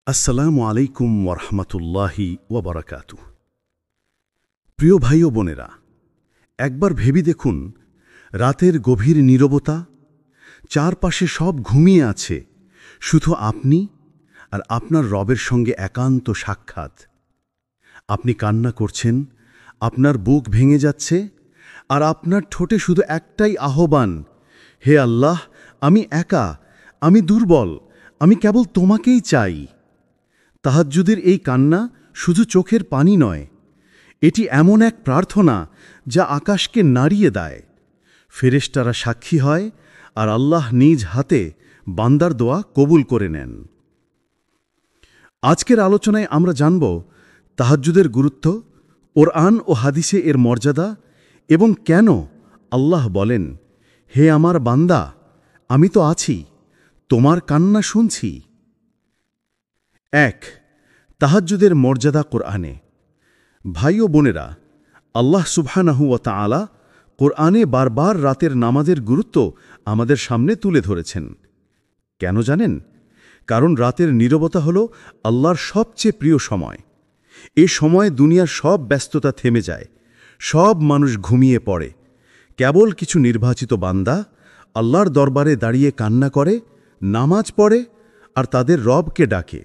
আসসালামু আলাইকুম ওরহমতুল্লাহি ওবরাকাতু। প্রিয় ভাই ও বোনেরা, একবার ভেবে দেখুন, রাতের গভীর নীরবতা, চারপাশে সব ঘুমিয়ে আছে, শুধু আপনি আর আপনার রবের সঙ্গে একান্ত সাক্ষাৎ। আপনি কান্না করছেন, আপনার বুক ভেঙে যাচ্ছে, আর আপনার ঠোঁটে শুধু একটাই আহ্বান, হে আল্লাহ, আমি একা, আমি দুর্বল, আমি কেবল তোমাকেই চাই। তাহাজ্জুদের এই কান্না শুধু চোখের পানি নয়, এটি এমন এক প্রার্থনা যা আকাশকে নাড়িয়ে দেয়। ফেরেশতারা সাক্ষী হয়, আর আল্লাহ নিজ হাতে বান্দার দোয়া কবুল করে নেন। আজকের আলোচনায় আমরা জানব তাহাজ্জুদের গুরুত্ব, কোরআন ও হাদিসে এর মর্যাদা, এবং কেন আল্লাহ বলেন, হে আমার বান্দা, আমি তো আছি, তোমার কান্না শুনছি। ১. তাহাজ্জুদের মর্যাদা কোরআনে। ভাই ও বোনেরা, আল্লাহ সুবহানাহু ওয়া তাআলা কোরআনে বারবার রাতের নামাজের গুরুত্ব আমাদের সামনে তুলে ধরেছেন। কেন জানেন? কারণ রাতের নীরবতা হল আল্লাহর সবচেয়ে প্রিয় সময়। এ সময়ে দুনিয়ার সব ব্যস্ততা থেমে যায়, সব মানুষ ঘুমিয়ে পড়ে। কেবল কিছু নির্বাচিত বান্দা আল্লাহর দরবারে দাঁড়িয়ে কান্না করে, নামাজ পড়ে, আর তাদের রবকে ডাকে।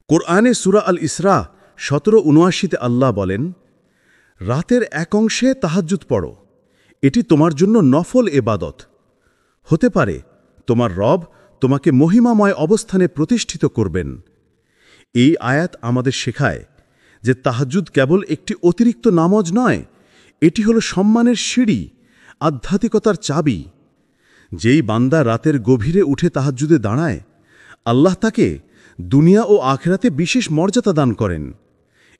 কোরআনে সূরা আল ইসরা 17-79 আল্লাহ বলেন, রাতের এক অংশে তাহাজ্জুদ পড়ো, এটি তোমার জন্য নফল এবাদত। হতে পারে তোমার রব তোমাকে মহিমাময় অবস্থানে প্রতিষ্ঠিত করবেন। এই আয়াত আমাদের শেখায় যে তাহাজ্জুদ কেবল একটি অতিরিক্ত নামাজ নয়, এটি হলো সম্মানের সিঁড়ি, আধ্যাত্মিকতার চাবি। যেই বান্দা রাতের গভীরে উঠে তাহাজ্জুদে দাঁড়ায়, আল্লাহ তাকে দুনিয়া ও আখিরাতে বিশেষ মর্যাদা দান করেন।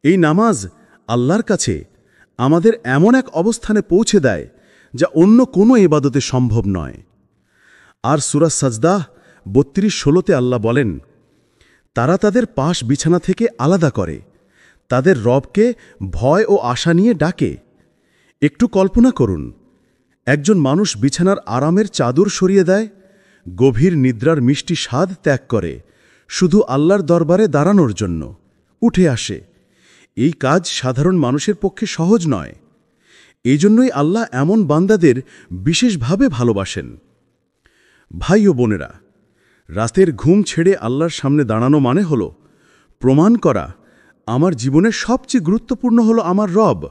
এই নামাজ আল্লাহর কাছে আমাদের এমন এক অবস্থানে পৌঁছে দেয় যা অন্য কোনো ইবাদতে সম্ভব নয়। আর সূরা সাজদাহ 32-16 আল্লাহ বলেন, তারা তাদের পাশ বিছানা থেকে আলাদা করে, তাদের রবকে ভয় ও আশা নিয়ে ডাকে। একটু কল্পনা করুন, একজন মানুষ বিছানার আরামের চাদর সরিয়ে দেয়, গভীর নিদ্রার মিষ্টি স্বাদ ত্যাগ করে, শুধু আল্লাহর দরবারে দাঁড়ানোর জন্য উঠে আসে। এই কাজ সাধারণ মানুষের পক্ষে সহজ নয়। এই জন্যই আল্লাহ এমন বান্দাদের বিশেষভাবে ভালোবাসেন। ভাই ও বোনেরা, রাতের ঘুম ছেড়ে আল্লাহর সামনে দাঁড়ানো মানে হল প্রমাণ করা, আমার জীবনের সবচেয়ে গুরুত্বপূর্ণ হলো আমার রব।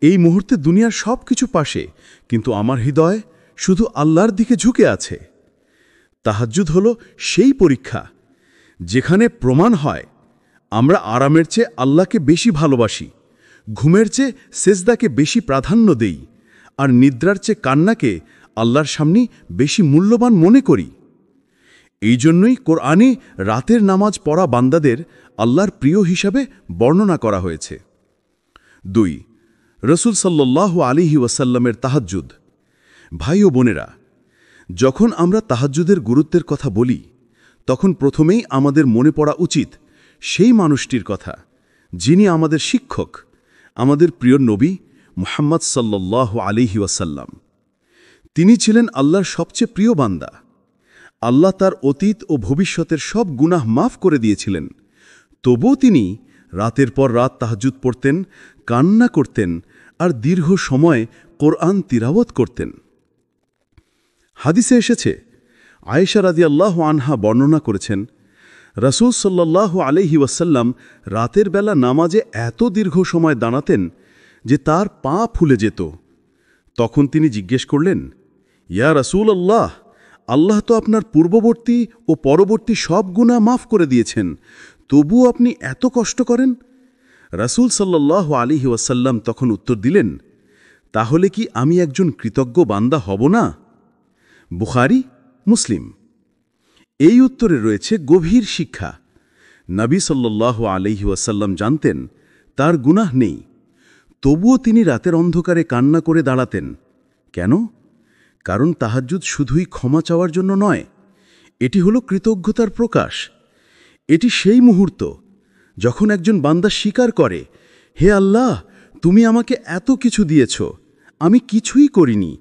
এই মুহূর্তে দুনিয়ার সব কিছু পাশে, কিন্তু আমার হৃদয় শুধু আল্লাহর দিকে ঝুঁকে আছে। তাহাজ্জুদ হল সেই পরীক্ষা যেখানে প্রমাণ হয় আমরা আরামের চেয়ে আল্লাহকে বেশি ভালোবাসি, ঘুমের চেয়ে সেজদাকে বেশি প্রাধান্য দেই, আর নিদ্রার চেয়ে কান্নাকে আল্লাহর সামনে বেশি মূল্যবান মনে করি। এই জন্যই কোরআনে রাতের নামাজ পড়া বান্দাদের আল্লাহর প্রিয় হিসাবে বর্ণনা করা হয়েছে। ২. রাসূল সাল্লাল্লাহু আলাইহি ওয়াসাল্লামের তাহাজ্জুদ। ভাই ও বোনেরা, যখন আমরা তাহাজ্জুদের গুরুত্বের কথা বলি, তখন প্রথমেই আমাদের মনে পড়া উচিত সেই মানুষটির কথা যিনি আমাদের শিক্ষক, আমাদের প্রিয় নবী মুহাম্মদ সাল্লাল্লাহু আলাইহি ওয়াসাল্লাম। তিনি ছিলেন আল্লাহর সবচেয়ে প্রিয় বান্দা। আল্লাহ তার অতীত ও ভবিষ্যতের সব গুনাহ মাফ করে দিয়েছিলেন। তবুও তিনি রাতের পর রাত তাহাজ্জুদ পড়তেন, কান্না করতেন, আর দীর্ঘ সময় কোরআন তিলাওয়াত করতেন। হাদিসে এসেছে, আয়েশা রাদিয়াল্লাহু আনহা বর্ণনা করেছেন, রাসূল সাল্লাল্লাহু আলাইহি ওয়াসাল্লাম রাতের বেলা নামাজে এত দীর্ঘ সময় দাঁড়াতেন যে তার পা ফুলে যেত। তখন তিনি জিজ্ঞেস করলেন, ইয়া রাসূলুল্লাহ, আল্লাহ তো আপনার পূর্ববর্তী ও পরবর্তী সব গুনাহ মাফ করে দিয়েছেন, তবুও আপনি এত কষ্ট করেন? রাসূল সাল্লাল্লাহু আলাইহি ওয়াসাল্লাম তখন উত্তর দিলেন, তাহলে কি আমি একজন কৃতজ্ঞ বান্দা হব না? বুখারী, মুসলিম। এই উত্তরে রয়েছে গভীর শিক্ষা। নবী সাল্লাল্লাহু আলাইহি ওয়াসাল্লাম জানতেন তার গুনাহ নেই, তবুও তিনি রাতের অন্ধকারে কান্না করে দাঁড়াতেন। কেন? কারণ তাহাজ্জুদ শুধুই ক্ষমা চাওয়ার জন্য নয়, এটি হলো কৃতজ্ঞতার প্রকাশ। এটি সেই মুহূর্ত যখন একজন বান্দা স্বীকার করে, হে আল্লাহ, তুমি আমাকে এত কিছু দিয়েছ, আমি কিছুই করিনি,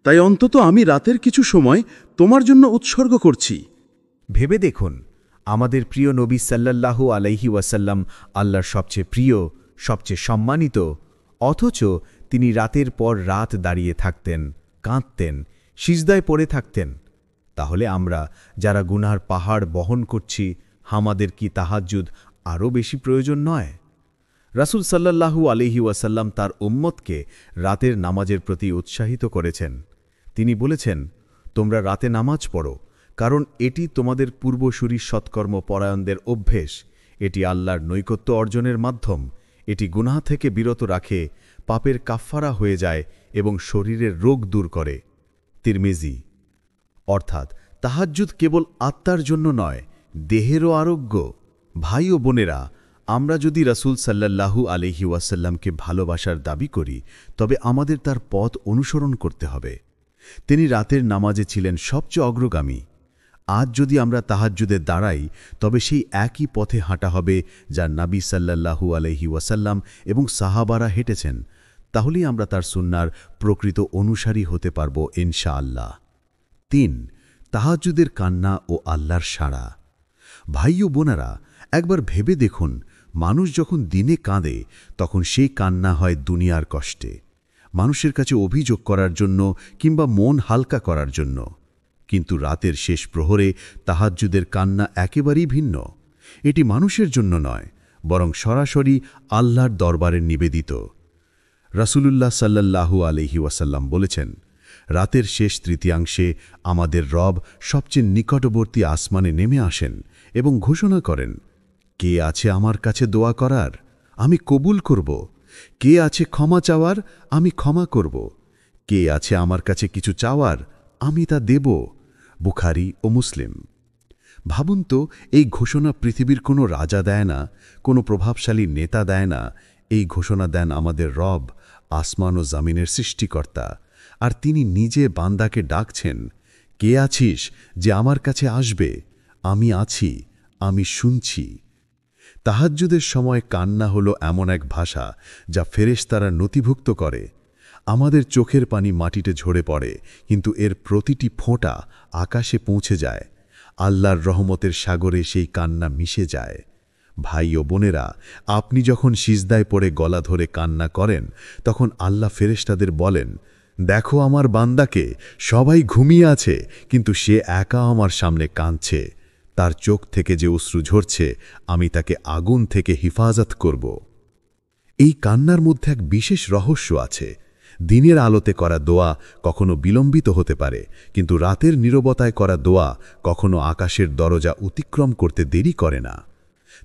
তাই অন্তত আমি রাতের কিছু সময় তোমার জন্য উৎসর্গ করছি। ভেবে দেখুন, আমাদের প্রিয় নবী সাল্লাল্লাহু আলাইহি ওয়াসাল্লাম আল্লাহর সবচেয়ে প্রিয়, সবচেয়ে সম্মানিত, অথচ তিনি রাতের পর রাত দাঁড়িয়ে থাকতেন, কাঁদতেন, সিজদায় পড়ে থাকতেন। তাহলে আমরা যারা গুনার পাহাড় বহন করছি, আমাদের কি তাহাজ্জুদ আরও বেশি প্রয়োজন নয়? রাসূল সাল্লাল্লাহু আলাইহি ওয়াসাল্লাম তার উম্মতকে রাতের নামাজের প্রতি উৎসাহিত করেছেন। তিনি বলেছেন, তোমরা রাতে নামাজ পড়ো, কারণ এটি তোমাদের পূর্বসূরি সৎকর্ম পরায়ণদের অভ্যেস, এটি আল্লাহর নৈকট্য অর্জনের মাধ্যম, এটি গুনাহ থেকে বিরত রাখে, পাপের কাফফারা হয়ে যায় এবং শরীরের রোগ দূর করে। তিরমিজি। অর্থাৎ তাহাজ্জুদ কেবল আত্মার জন্য নয়, দেহেরও আরোগ্য। ভাই ও বোনেরা, আমরা যদি রাসূল সাল্লাল্লাহু আলাইহি ওয়াসাল্লামকে ভালোবাসার দাবি করি, তবে আমাদের তার পথ অনুসরণ করতে হবে। তিনি রাতের নামাজে ছিলেন সবচেয়ে অগ্রগামী। আজ যদি আমরা তাহাজ্জুদে দাঁড়াই, তবে সেই একই পথে হাঁটা হবে যা নবী সাল্লাল্লাহু আলাইহি ওয়াসাল্লাম এবং সাহাবারা হেঁটেছেন। তাহলেই আমরা তার সুন্নার প্রকৃত অনুসারী হতে পারব ইনশাআল্লাহ। ৩. তাহাজ্জুদের কান্না ও আল্লাহর সাড়া। ভাই ও বোনেরা, একবার ভেবে দেখুন, মানুষ যখন দিনে কাঁদে, তখন সেই কান্না হয় দুনিয়ার কষ্টে, মানুষের কাছে অভিযোগ করার জন্য কিংবা মন হালকা করার জন্য। কিন্তু রাতের শেষ প্রহরে তাহাজ্জুদের কান্না একেবারেই ভিন্ন। এটি মানুষের জন্য নয়, বরং সরাসরি আল্লাহর দরবারে নিবেদিত। রাসূলুল্লাহ সাল্লাল্লাহু আলাইহি ওয়াসাল্লাম বলেছেন, রাতের শেষ তৃতীয়াংশে আমাদের রব সবচেয়ে নিকটবর্তী আসমানে নেমে আসেন এবং ঘোষণা করেন, কে আছে আমার কাছে দোয়া করার, আমি কবুল করব। কে আছে ক্ষমা চাওয়ার, আমি ক্ষমা করব। কে আছে আমার কাছে কিছু চাওয়ার, আমি তা দেব। বুখারী ও মুসলিম। ভাবুন তো, এই ঘোষণা পৃথিবীর কোনো রাজা দেয় না, কোনো প্রভাবশালী নেতা দেয় না। এই ঘোষণা দেন আমাদের রব, আসমান ও জামিনের সৃষ্টিকর্তা। আর তিনি নিজে বান্দাকে ডাকছেন, কে আছিস যে আমার কাছে আসবে? আমি আছি, আমি শুনছি। তাহাজ্জুদের সময় কান্না হলো এমন এক ভাষা যা ফেরেশতারা নথিভুক্ত করে। আমাদের চোখের পানি মাটিতে ঝরে পড়ে, কিন্তু এর প্রতিটি ফোঁটা আকাশে পৌঁছে যায়। আল্লাহর রহমতের সাগরে সেই কান্না মিশে যায়। ভাই ও বোনেরা, আপনি যখন সিজদায় পড়ে গলা ধরে কান্না করেন, তখন আল্লাহ ফেরেশতাদের বলেন, দেখো আমার বান্দাকে, সবাই ঘুমিয়ে আছে, কিন্তু সে একা আমার সামনে কাঁদছে। তার চোখ থেকে যে অশ্রু ঝরছে, আমি তাকে আগুন থেকে হিফাজত করব। এই কান্নার মধ্যে এক বিশেষ রহস্য আছে। দিনের আলোতে করা দোয়া কখনো বিলম্বিত হতে পারে, কিন্তু রাতের নীরবতায় করা দোয়া কখনো আকাশের দরজা অতিক্রম করতে দেরি করে না।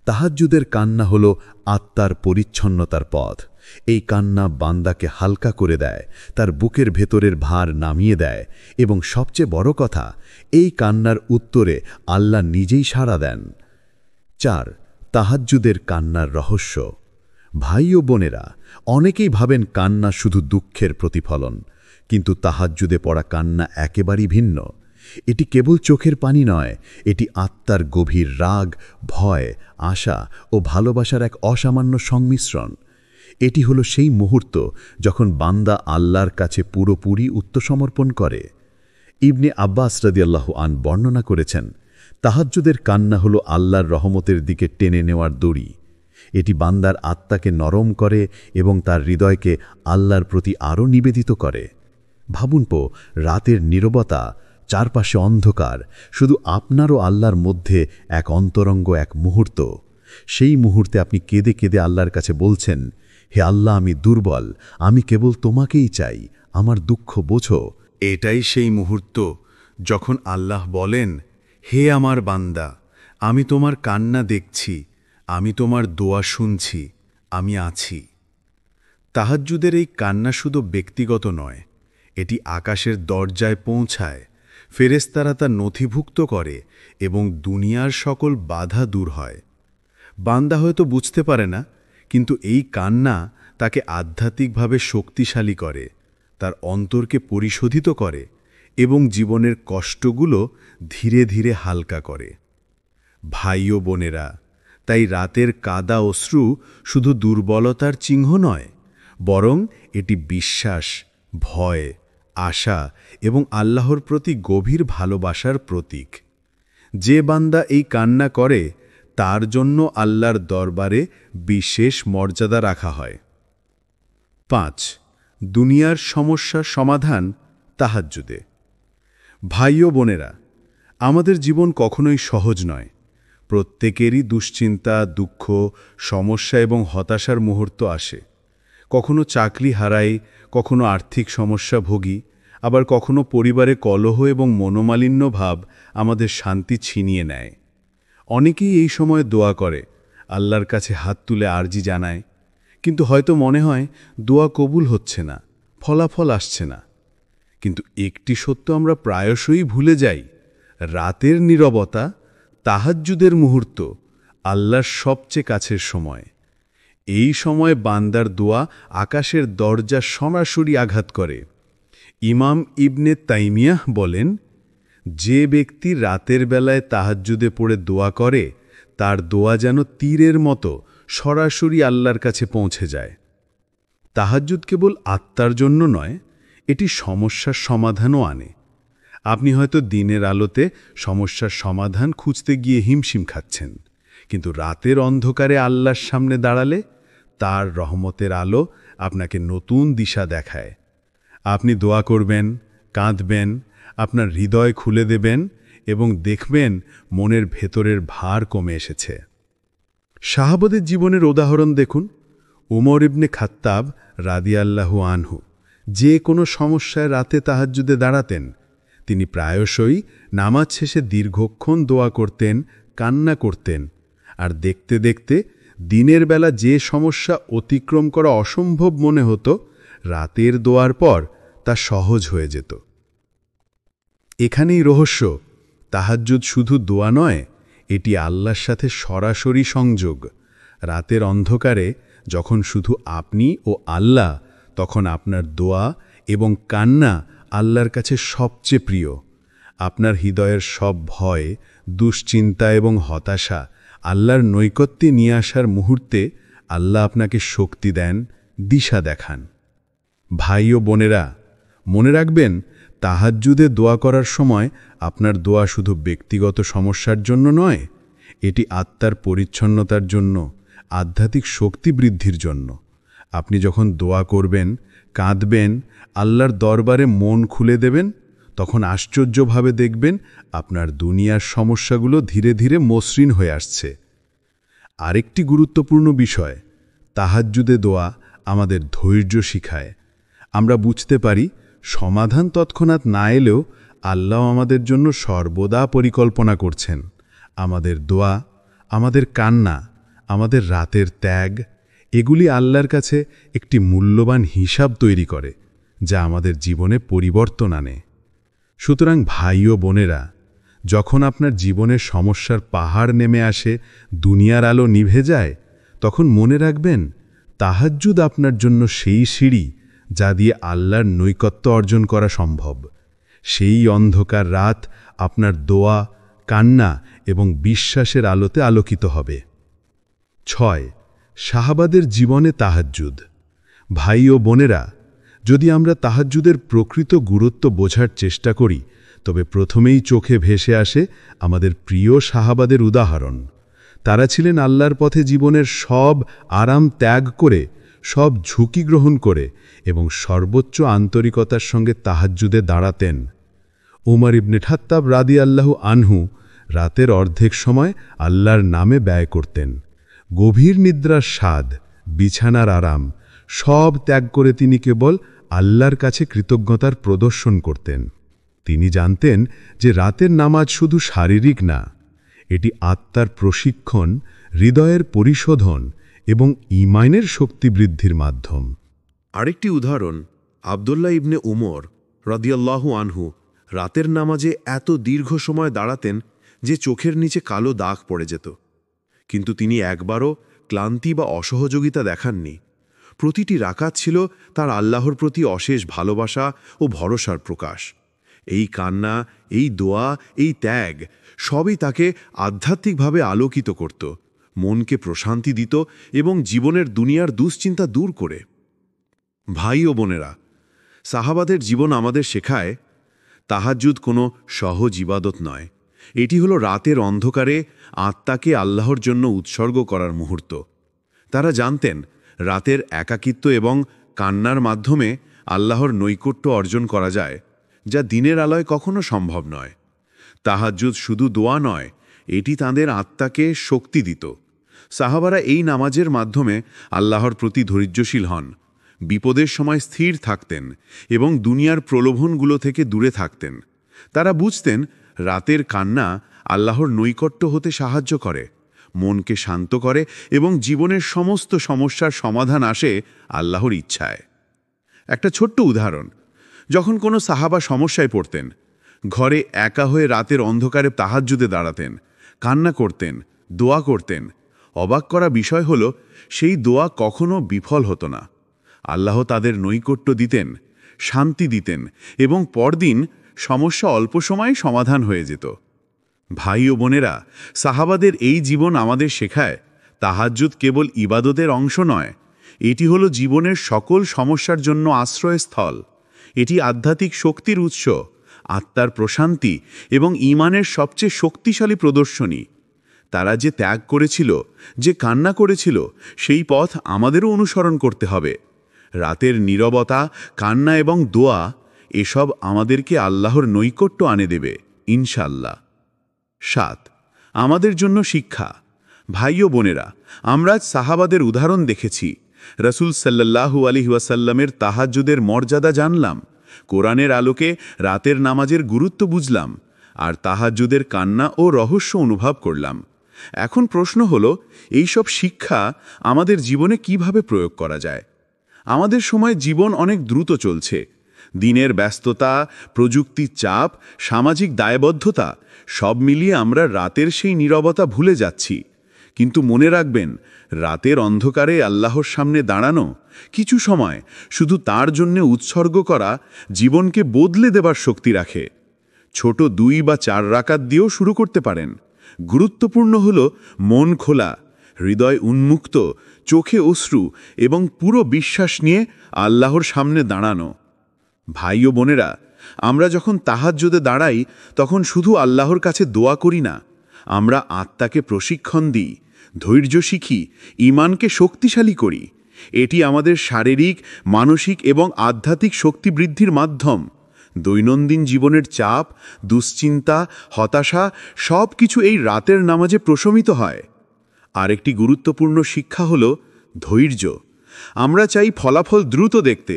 তাহাজ্জুদের কান্না হল আত্মার পরিচ্ছন্নতার পথ। এই কান্না বান্দাকে হালকা করে দেয়, তার বুকের ভেতরের ভার নামিয়ে দেয়, এবং সবচেয়ে বড় কথা, এই কান্নার উত্তরে আল্লাহ নিজেই সাড়া দেন। ৪. তাহাজ্জুদের কান্নার রহস্য। ভাই ও বোনেরা, অনেকেই ভাবেন কান্না শুধু দুঃখের প্রতিফলন, কিন্তু তাহাজ্জুদে পড়া কান্না একেবারেই ভিন্ন। এটি কেবল চোখের পানি নয়, এটি আত্মার গভীর রাগ, ভয়, আশা ও ভালোবাসার এক অসামান্য সংমিশ্রণ। এটি হলো সেই মুহূর্ত যখন বান্দা আল্লাহর কাছে পুরোপুরি আত্মসমর্পণ করে। ইবনে আব্বাস রাদিয়াল্লাহু আনহু বর্ণনা করেছেন, তাহাজ্জুদের কান্না হলো আল্লাহর রহমতের দিকে টেনে নেওয়ার দড়ি। এটি বান্দার আত্মাকে নরম করে এবং তার হৃদয়কে আল্লাহর প্রতি আরও নিবেদিত করে। ভাবুন রাতের নীরবতা, চারপাশে অন্ধকার, শুধু আপনার ও আল্লাহর মধ্যে এক অন্তরঙ্গ এক মুহূর্ত। সেই মুহূর্তে আপনি কেঁদে কেঁদে আল্লাহর কাছে বলছেন, হে আল্লাহ, আমি দুর্বল, আমি কেবল তোমাকেই চাই, আমার দুঃখ বোঝো। এটাই সেই মুহূর্ত যখন আল্লাহ বলেন, হে আমার বান্দা, আমি তোমার কান্না দেখছি, আমি তোমার দোয়া শুনছি, আমি আছি। তাহাজ্জুদের এই কান্না শুধু ব্যক্তিগত নয়, এটি আকাশের দরজায় পৌঁছায়, ফেরেশতারা তা নথিভুক্ত করে এবং দুনিয়ার সকল বাধা দূর হয়। বান্দা হয়তো বুঝতে পারে না, কিন্তু এই কান্না তাকে আধ্যাত্মিকভাবে শক্তিশালী করে, তার অন্তরকে পরিশোধিত করে এবং জীবনের কষ্টগুলো ধীরে ধীরে হালকা করে। ভাই ও বোনেরা, তাই রাতের কাদা অশ্রু শুধু দুর্বলতার চিহ্ন নয়, বরং এটি বিশ্বাস, ভয়, আশা এবং আল্লাহর প্রতি গভীর ভালোবাসার প্রতীক। যে বান্দা এই কান্না করে তার জন্য আল্লাহর দরবারে বিশেষ মর্যাদা রাখা হয়। 5. দুনিয়ার সমস্যার সমাধান তাহাজ্জুদে। ভাই ও বোনেরা, আমাদের জীবন কখনোই সহজ নয়। প্রত্যেকেরই দুশ্চিন্তা, দুঃখ, সমস্যা এবং হতাশার মুহূর্ত আসে। কখনো চাকরি হারাই, কখনো আর্থিক সমস্যা ভোগী, আবার কখনো পরিবারে কলহ এবং মনোমালিন্য ভাব আমাদের শান্তি ছিনিয়ে নেয়। অনেকেই এই সময় দোয়া করে, আল্লাহর কাছে হাত তুলে আরজি জানায়, কিন্তু হয়তো মনে হয় দোয়া কবুল হচ্ছে না, ফলাফল আসছে না। কিন্তু একটি সত্য আমরা প্রায়শই ভুলে যাই, রাতের নীরবতা, তাহাজ্জুদের মুহূর্ত আল্লাহর সবচেয়ে কাছের সময়। এই সময় বান্দার দোয়া আকাশের দরজা সরাসরি আঘাত করে। ইমাম ইবনে তাইমিয়াহ বলেন, যে ব্যক্তি রাতের বেলায় তাহাজ্জুদে পড়ে দোয়া করে তার দোয়া যেন তীরের মতো সরাসরি আল্লাহর কাছে পৌঁছে যায়। তাহাজ্জুদ কেবল আত্মার জন্য নয়, এটি সমস্যার সমাধানও আনে। আপনি হয়তো দিনের আলোতে সমস্যার সমাধান খুঁজতে গিয়ে হিমশিম খাচ্ছেন, কিন্তু রাতের অন্ধকারে আল্লাহর সামনে দাঁড়ালে তার রহমতের আলো আপনাকে নতুন দিশা দেখায়। আপনি দোয়া করবেন, কাঁদবেন, আপনার হৃদয় খুলে দেবেন এবং দেখবেন মনের ভেতরের ভার কমে এসেছে। সাহাবাদের জীবনের উদাহরণ দেখুন। উমর ইবনে খাত্তাব রাদিয়াল্লাহু আনহু যে কোনো সমস্যায় রাতে তাহাজ্জুদে দাঁড়াতেন। তিনি প্রায়শই নামাজ শেষে দীর্ঘক্ষণ দোয়া করতেন, কান্না করতেন, আর দেখতে দেখতে দিনের বেলা যে সমস্যা অতিক্রম করা অসম্ভব মনে হতো, রাতের দোয়ার পর তা সহজ হয়ে যেত। এখানেই রহস্য, তাহাজ্জুদ শুধু দোয়া নয়, এটি আল্লাহর সাথে সরাসরি সংযোগ। রাতের অন্ধকারে যখন শুধু আপনি ও আল্লাহ, তখন আপনার দোয়া এবং কান্না আল্লাহর কাছে সবচেয়ে প্রিয়। আপনার হৃদয়ের সব ভয়, দুশ্চিন্তা এবং হতাশা আল্লাহর নৈকট্যে নিয়ে আসার মুহূর্তে আল্লাহ আপনাকে শক্তি দেন, দিশা দেখান। ভাই ও বোনেরা, মনে রাখবেন, তাহাজ্জুদে দোয়া করার সময় আপনার দোয়া শুধু ব্যক্তিগত সমস্যার জন্য নয়, এটি আত্মার পরিচ্ছন্নতার জন্য, আধ্যাত্মিক শক্তি বৃদ্ধির জন্য। আপনি যখন দোয়া করবেন, কাঁদবেন, আল্লাহর দরবারে মন খুলে দেবেন, তখন আশ্চর্যভাবে দেখবেন আপনার দুনিয়ার সমস্যাগুলো ধীরে ধীরে মসৃণ হয়ে আসছে। আরেকটি গুরুত্বপূর্ণ বিষয়, তাহাজ্জুদে দোয়া আমাদের ধৈর্য শিখায়। আমরা বুঝতে পারি সমাধান তৎক্ষণাৎ না এলেও আল্লাহ আমাদের জন্য সর্বদা পরিকল্পনা করছেন। আমাদের দোয়া, আমাদের কান্না, আমাদের রাতের ত্যাগ, এগুলি আল্লাহর কাছে একটি মূল্যবান হিসাব তৈরি করে, যা আমাদের জীবনে পরিবর্তন আনে। সুতরাং ভাই ও বোনেরা, যখন আপনার জীবনের সমস্যার পাহাড় নেমে আসে, দুনিয়ার আলো নিভে যায়, তখন মনে রাখবেন, তাহাজ্জুদ আপনার জন্য সেই সিঁড়ি যা দিয়ে আল্লাহর নৈকট্য অর্জন করা সম্ভব। সেই অন্ধকার রাত আপনার দোয়া, কান্না এবং বিশ্বাসের আলোতে আলোকিত হবে। 6. সাহাবাদের জীবনে তাহাজ্জুদ। ভাই ও বোনেরা, যদি আমরা তাহাজ্জুদের প্রকৃত গুরুত্ব বোঝার চেষ্টা করি, তবে প্রথমেই চোখে ভেসে আসে আমাদের প্রিয় সাহাবাদের উদাহরণ। তারা ছিলেন আল্লাহর পথে জীবনের সব আরাম ত্যাগ করে, সব ঝুঁকি গ্রহণ করে এবং সর্বোচ্চ আন্তরিকতার সঙ্গে তাহাজ্জুদে দাঁড়াতেন। উমর ইবনে খাত্তাব রাদিয়াল্লাহু আনহু রাতের অর্ধেক সময় আল্লাহর নামে ব্যয় করতেন। গভীর নিদ্রার স্বাদ, বিছানার আরাম সব ত্যাগ করে তিনি কেবল আল্লাহর কাছে কৃতজ্ঞতার প্রদর্শন করতেন। তিনি জানতেন যে রাতের নামাজ শুধু শারীরিক না, এটি আত্মার প্রশিক্ষণ, হৃদয়ের পরিশোধন এবং ঈমানের শক্তি বৃদ্ধির মাধ্যম। আরেকটি উদাহরণ, আবদুল্লাহ ইবনে উমর রাদিয়াল্লাহু আনহু রাতের নামাজে এত দীর্ঘ সময় দাঁড়াতেন যে চোখের নিচে কালো দাগ পড়ে যেত। কিন্তু তিনি একবারও ক্লান্তি বা অসহযোগিতা দেখাননি। প্রতিটি রাকাত ছিল তার আল্লাহর প্রতি অশেষ ভালোবাসা ও ভরসার প্রকাশ। এই কান্না, এই দোয়া, এই ত্যাগ সবই তাকে আধ্যাত্মিকভাবে আলোকিত করত, মনকে প্রশান্তি দিত এবং জীবনের দুনিয়ার দুশ্চিন্তা দূর করে। ভাই ও বোনেরা, সাহাবাদের জীবন আমাদের শেখায়, তাহাজ্জুদ কোনো সহজ ইবাদত নয়, এটি হলো রাতের অন্ধকারে আত্মাকে আল্লাহর জন্য উৎসর্গ করার মুহূর্ত। তারা জানতেন রাতের একাকিত্ব এবং কান্নার মাধ্যমে আল্লাহর নৈকট্য অর্জন করা যায়, যা দিনের আলোয় কখনো সম্ভব নয়। তাহাজ্জুদ শুধু দোয়া নয়, এটি তাঁদের আত্মাকে শক্তি দিত। সাহাবারা এই নামাজের মাধ্যমে আল্লাহর প্রতি ধৈর্যশীল হন, বিপদের সময় স্থির থাকতেন এবং দুনিয়ার প্রলোভনগুলো থেকে দূরে থাকতেন। তারা বুঝতেন রাতের কান্না আল্লাহর নৈকট্য হতে সাহায্য করে, মনকে শান্ত করে এবং জীবনের সমস্ত সমস্যার সমাধান আসে আল্লাহর ইচ্ছায়। একটা ছোট্ট উদাহরণ, যখন কোনো সাহাবা সমস্যায় পড়তেন, ঘরে একা হয়ে রাতের অন্ধকারে তাহাজ্জুদে দাঁড়াতেন, কান্না করতেন, দোয়া করতেন। অবাক করা বিষয় হল, সেই দোয়া কখনো বিফল হতো না। আল্লাহ তাদের নৈকট্য দিতেন, শান্তি দিতেন এবং পরদিন সমস্যা অল্প সময়ে সমাধান হয়ে যেত। ভাই ও বোনেরা, সাহাবাদের এই জীবন আমাদের শেখায় তাহাজ্জুদ কেবল ইবাদতের অংশ নয়, এটি হলো জীবনের সকল সমস্যার জন্য আশ্রয়স্থল। এটি আধ্যাত্মিক শক্তির উৎস, আত্মার প্রশান্তি এবং ঈমানের সবচেয়ে শক্তিশালী প্রদর্শনী। তারা যে ত্যাগ করেছিল, যে কান্না করেছিল, সেই পথ আমাদেরও অনুসরণ করতে হবে। রাতের নীরবতা, কান্না এবং দোয়া, এসব আমাদেরকে আল্লাহর নৈকট্য আনে দেবে ইনশাল্লাহ। 7. আমাদের জন্য শিক্ষা। ভাই ও বোনেরা, আমরা সাহাবাদের উদাহরণ দেখেছি, রাসূল সাল্লাল্লাহু আলাইহি ওয়াসাল্লামের তাহাজ্জুদের মর্যাদা জানলাম, কোরআনের আলোকে রাতের নামাজের গুরুত্ব বুঝলাম, আর তাহাজ্জুদের কান্না ও রহস্য অনুভব করলাম। এখন প্রশ্ন হলো, এইসব শিক্ষা আমাদের জীবনে কিভাবে প্রয়োগ করা যায়? আমাদের সময় জীবন অনেক দ্রুত চলছে। দিনের ব্যস্ততা, প্রযুক্তির চাপ, সামাজিক দায়বদ্ধতা, সব মিলিয়ে আমরা রাতের সেই নীরবতা ভুলে যাচ্ছি। কিন্তু মনে রাখবেন, রাতের অন্ধকারে আল্লাহর সামনে দাঁড়ানো, কিছু সময় শুধু তার জন্য উৎসর্গ করা, জীবনকে বদলে দেবার শক্তি রাখে। ছোট 2 বা 4 রাকাত দিয়েও শুরু করতে পারেন। গুরুত্বপূর্ণ হল মন খোলা, হৃদয় উন্মুক্ত, চোখে অশ্রু এবং পুরো বিশ্বাস নিয়ে আল্লাহর সামনে দাঁড়ানো। ভাই ও বোনেরা, আমরা যখন তাহাজ্জুদে দাঁড়াই, তখন শুধু আল্লাহর কাছে দোয়া করি না, আমরা আত্মাকে প্রশিক্ষণ দিই, ধৈর্য শিখি, ঈমানকে শক্তিশালী করি। এটি আমাদের শারীরিক, মানসিক এবং আধ্যাত্মিক শক্তি বৃদ্ধির মাধ্যম। দৈনন্দিন জীবনের চাপ, দুশ্চিন্তা, হতাশা সব কিছু এই রাতের নামাজে প্রশমিত হয়। আরেকটি গুরুত্বপূর্ণ শিক্ষা হল ধৈর্য। আমরা চাই ফলাফল দ্রুত দেখতে,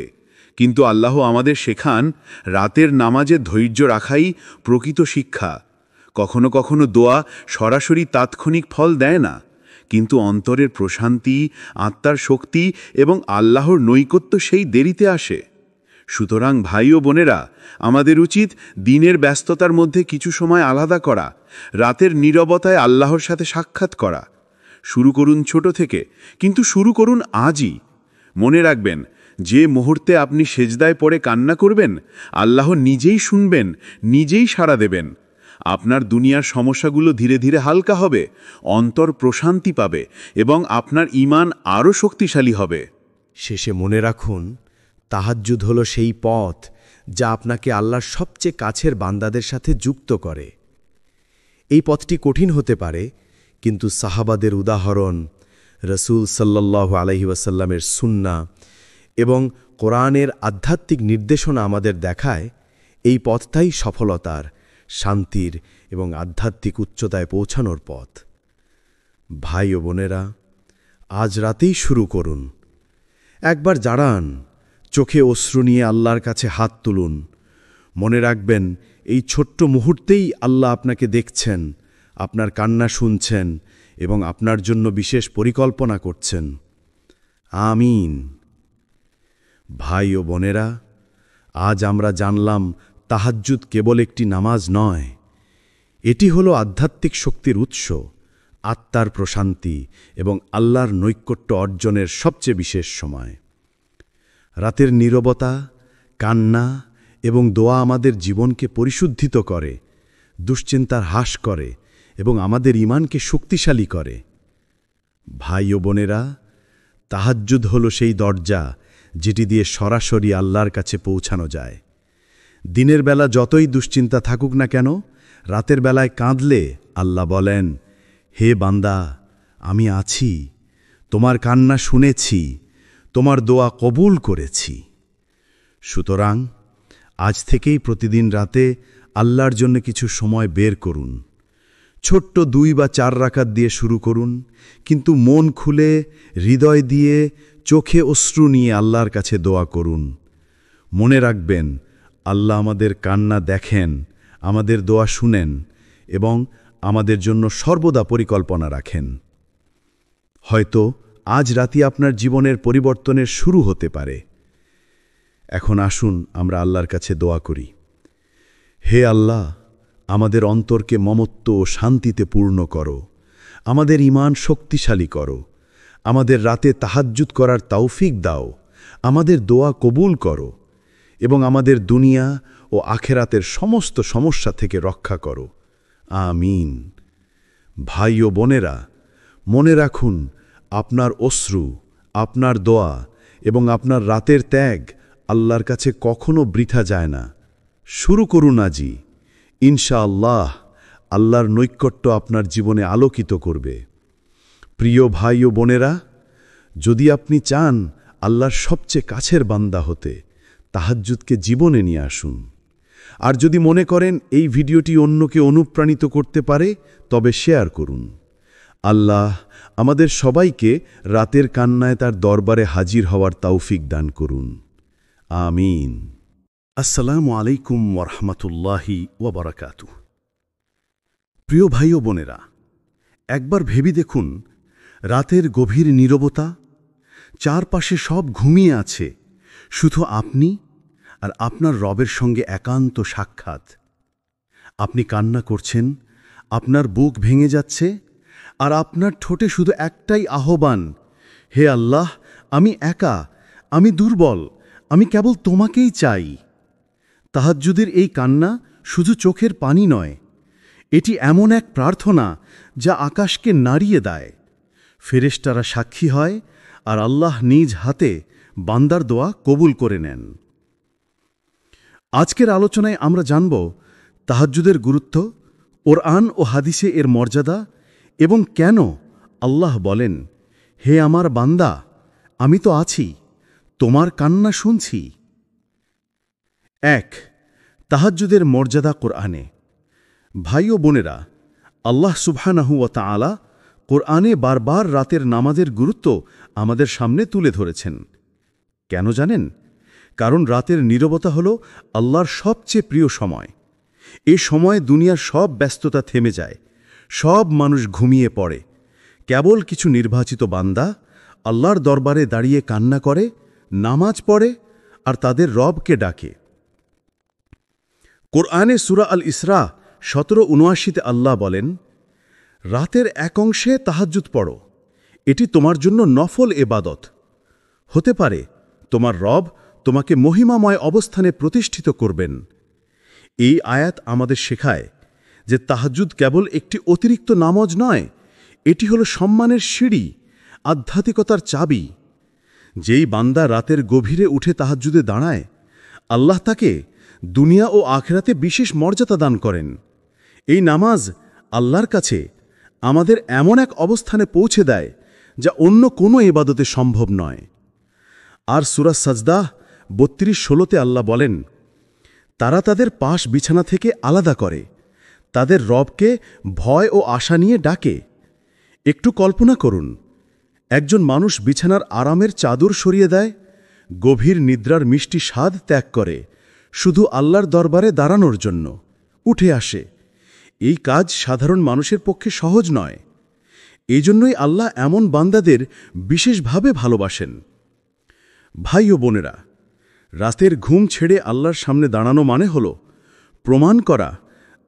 কিন্তু আল্লাহ আমাদের শেখান রাতের নামাজে ধৈর্য রাখাই প্রকৃত শিক্ষা। কখনো কখনো দোয়া সরাসরি তাৎক্ষণিক ফল দেয় না, কিন্তু অন্তরের প্রশান্তি, আত্মার শক্তি এবং আল্লাহর নৈকট্য সেই দেরিতে আসে। সুতরাং ভাই ও বোনেরা, আমাদের উচিত দিনের ব্যস্ততার মধ্যে কিছু সময় আলাদা করা, রাতের নীরবতায় আল্লাহর সাথে সাক্ষাৎ করা। শুরু করুন ছোট থেকে, কিন্তু শুরু করুন আজই। মনে রাখবেন, যে মুহূর্তে আপনি সেজদায় পড়ে কান্না করবেন, আল্লাহ নিজেই শুনবেন, নিজেই সাড়া দেবেন। আপনার দুনিয়ার সমস্যাগুলো ধীরে ধীরে হালকা হবে, অন্তর প্রশান্তি পাবে এবং আপনার ঈমান আরও শক্তিশালী হবে। শেষে মনে রাখুন, তাহাজ্জুদ হলো সেই পথ যা আপনাকে আল্লাহর সবচেয়ে কাছের বান্দাদের সাথে যুক্ত করে। এই পথটি কঠিন হতে পারে, কিন্তু সাহাবাদের উদাহরণ, রাসূল সাল্লাল্লাহু আলাইহি ওয়াসাল্লামের সুন্নাহ এবং কোরআনের আধ্যাত্মিক নির্দেশনা আমাদের দেখায় এই পথটাই সফলতার, শান্তির এবং আধ্যাত্মিক উচ্চতায় পৌঁছানোর পথ। ভাই ও বোনেরা, আজ রাতেই শুরু করুন। একবার দাঁড়ান, চোখে অশ্রু নিয়ে আল্লাহর কাছে হাত তুলুন। মনে রাখবেন, এই ছোট্ট মুহূর্তেই আল্লাহ আপনাকে দেখছেন, আপনার কান্না শুনছেন এবং আপনার জন্য বিশেষ পরিকল্পনা করছেন। আমিন। ভাই ও বোনেরা, আজ আমরা জানলাম তাহাজ্জুদ কেবল একটি নামাজ নয়, এটি হলো আধ্যাত্মিক শক্তির উৎস, আত্মার প্রশান্তি এবং আল্লাহর নৈকট্য অর্জনের সবচেয়ে বিশেষ সময়। রাতের নীরবতা, কান্না এবং দোয়া আমাদের জীবনকে পরিশুদ্ধিত করে, দুশ্চিন্তার হ্রাস করে এবং আমাদের ঈমানকে শক্তিশালী করে। ভাই ও বোনেরা, তাহাজ্জুদ হলো সেই দরজা যেটি দিয়ে সরাসরি আল্লাহর কাছে পৌঁছানো যায়। দিনের বেলা যতই দুশ্চিন্তা থাকুক না কেন, রাতের বেলায় কাঁদলে আল্লাহ বলেন, হে বান্দা, আমি আছি, তোমার কান্না শুনেছি, তোমার দোয়া কবুল করেছি। সুতরাং আজ থেকেই প্রতিদিন রাতে আল্লাহর জন্য কিছু সময় বের করুন। ছোট্ট 2 বা 4 রাকাত দিয়ে শুরু করুন, কিন্তু মন খুলে, হৃদয় দিয়ে, চোখে অশ্রু নিয়ে আল্লাহর কাছে দোয়া করুন। মনে রাখবেন, আল্লাহ আমাদের কান্না দেখেন, আমাদের দোয়া শুনেন এবং আমাদের জন্য সর্বদা পরিকল্পনা রাখেন। হয়তো আজ রাতে আপনার জীবনের পরিবর্তনের শুরু হতে পারে। এখন আসুন আমরা আল্লাহর কাছে দোয়া করি। হে আল্লাহ, আমাদের অন্তরকে মমত্ব ও শান্তিতে পূর্ণ করো, আমাদের ঈমান শক্তিশালী করো, আমাদের রাতে তাহাজ্জুদ করার তৌফিক দাও, আমাদের দোয়া কবুল করো এবং আমাদের দুনিয়া ও আখেরাতের সমস্ত সমস্যা থেকে রক্ষা করো। আমিন। ভাই ও বোনেরা, মনে রাখুন, আপনার অশ্রু, আপনার দোয়া এবং আপনার রাতের ত্যাগ আল্লাহর কাছে কখনো বৃথা যায় না। শুরু করুন আজই। ইনশাআল্লাহ আল্লাহর নৈকট্য আপনার জীবনে আলোকিত করবে। প্রিয় ভাই ও বোনেরা, যদি আপনি চান আল্লাহর সবচেয়ে কাছের বান্দা হতে, তাহাজ্জুদকে জীবনে নিয়ে আসুন। আর যদি মনে করেন এই ভিডিওটি অন্যকে অনুপ্রাণিত করতে পারে, তবে শেয়ার করুন। আল্লাহ আমাদের সবাইকে রাতের কান্নায় তার দরবারে হাজির হওয়ার তৌফিক দান করুন। আমিন। আসসালামু আলাইকুম ওয়ারহমাতুল্লাহি ওয়াবারাকাতুহু। প্রিয় ভাই ও বোনেরা, একবার ভেবে দেখুন, রাতের গভীর নীরবতা, চারপাশে সব ঘুমিয়ে আছে, শুধু আপনি আর আপনার রবের সঙ্গে একান্ত সাক্ষাৎ। আপনি কান্না করছেন, আপনার বুক ভেঙে যাচ্ছে, আর আপনার ঠোঁটে শুধু একটাই আহ্বান, হে আল্লাহ, আমি একা, আমি দুর্বল, আমি কেবল তোমাকেই চাই। তাহাজ্জুদের এই কান্না শুধু চোখের পানি নয়, এটি এমন এক প্রার্থনা যা আকাশকে নাড়িয়ে দেয়। ফেরেশতারা সাক্ষী হয়, আর আল্লাহ নিজ হাতে বান্দার দোয়া কবুল করে নেন। আজকের আলোচনায় আমরা জানব তাহাজ্জুদের গুরুত্ব, কোরআন ও হাদিসে এর মর্যাদা এবং কেন আল্লাহ বলেন, হে আমার বান্দা, আমি তো আছি, তোমার কান্না শুনছি। 1. তাহাজ্জুদের মর্যাদা কোরআনে। ভাই ও বোনেরা, আল্লাহ সুবহানাহু ওয়া তাআলা কোরআনে বারবার রাতের নামাজের গুরুত্ব আমাদের সামনে তুলে ধরেছেন। কেন জানেন? কারণ রাতের নীরবতা হল আল্লাহর সবচেয়ে প্রিয় সময়। এ সময় দুনিয়ার সব ব্যস্ততা থেমে যায়, সব মানুষ ঘুমিয়ে পড়ে। কেবল কিছু নির্বাচিত বান্দা আল্লাহর দরবারে দাঁড়িয়ে কান্না করে, নামাজ পড়ে আর তাদের রবকে ডাকে। কোরআনে সূরা আল ইসরা 17-79 আল্লাহ বলেন, রাতের এক অংশে তাহাজ্জুদ পড়ো, এটি তোমার জন্য নফল এবাদত। হতে পারে তোমার রব তোমাকে মহিমাময় অবস্থানে প্রতিষ্ঠিত করবেন। এই আয়াত আমাদের শেখায় যে তাহাজ্জুদ কেবল একটি অতিরিক্ত নামাজ নয়, এটি হলো সম্মানের সিঁড়ি, আধ্যাত্মিকতার চাবি। যেই বান্দা রাতের গভীরে উঠে তাহাজ্জুদে দাঁড়ায়, আল্লাহ তাকে দুনিয়া ও আখিরাতে বিশেষ মর্যাদা দান করেন। এই নামাজ আল্লাহর কাছে আমাদের এমন এক অবস্থানে পৌঁছে দেয় যা অন্য কোনো ইবাদতে সম্ভব নয়। আর সূরা সাজদা 32-16 আল্লাহ বলেন, তারা তাদের পাশ বিছানা থেকে আলাদা করে, তাদের রবকে ভয় ও আশা নিয়ে ডাকে। একটু কল্পনা করুন, একজন মানুষ বিছানার আরামের চাদর সরিয়ে দেয়, গভীর নিদ্রার মিষ্টি স্বাদ ত্যাগ করে, শুধু আল্লাহর দরবারে দাঁড়ানোর জন্য উঠে আসে। এই কাজ সাধারণ মানুষের পক্ষে সহজ নয়। এই জন্যই আল্লাহ এমন বান্দাদের বিশেষভাবে ভালোবাসেন। ভাই ও বোনেরা, রাতের ঘুম ছেড়ে আল্লাহর সামনে দাঁড়ানো মানে হল প্রমাণ করা,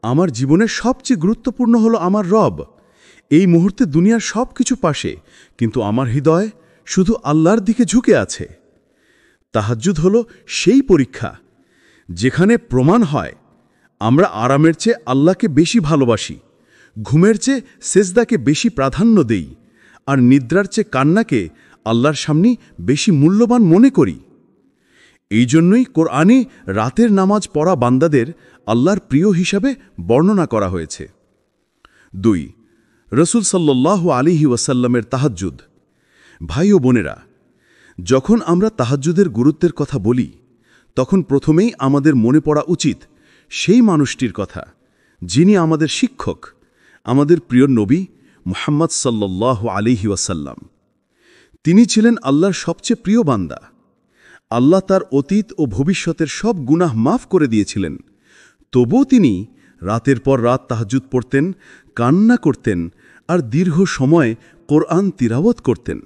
আমার জীবনের সবচেয়ে গুরুত্বপূর্ণ হলো আমার রব। এই মুহূর্তে দুনিয়ার সব কিছু পাশে, কিন্তু আমার হৃদয় শুধু আল্লাহর দিকে ঝুঁকে আছে। তাহাজ্জুদ হল সেই পরীক্ষা যেখানে প্রমাণ হয় আমরা আরামের চেয়ে আল্লাহকে বেশি ভালোবাসি, ঘুমের চেয়ে সেজদাকে বেশি প্রাধান্য দেই, আর নিদ্রার চেয়ে কান্নাকে আল্লাহর সামনে বেশি মূল্যবান মনে করি। এই জন্যই কোরআনে রাতের নামাজ পড়া বান্দাদের আল্লাহর প্রিয় হিসাবে বর্ণনা করা হয়েছে। 2. রসুল সাল্লাল্লাহু আলাইহি ওয়াসাল্লামের তাহাজ্জুদ। ভাই ও বোনেরা, যখন আমরা তাহাজ্জুদের গুরুত্বের কথা বলি তখন প্রথমেই আমাদের মনে পড়া উচিত সেই মানুষটির কথা যিনি আমাদের শিক্ষক, আমাদের প্রিয় নবী মুহাম্মদ সাল্লাল্লাহু আলাইহি ওয়াসাল্লাম। তিনি ছিলেন আল্লাহর সবচেয়ে প্রিয় বান্দা। আল্লাহ তার অতীত ও ভবিষ্যতের সব গুনাহ মাফ করে দিয়েছিলেন, তবুও তিনি রাতের পর রাত তাহাজ্জুদ পড়তেন, কান্না করতেন আর দীর্ঘ সময় কোরআন তিলাওয়াত করতেন।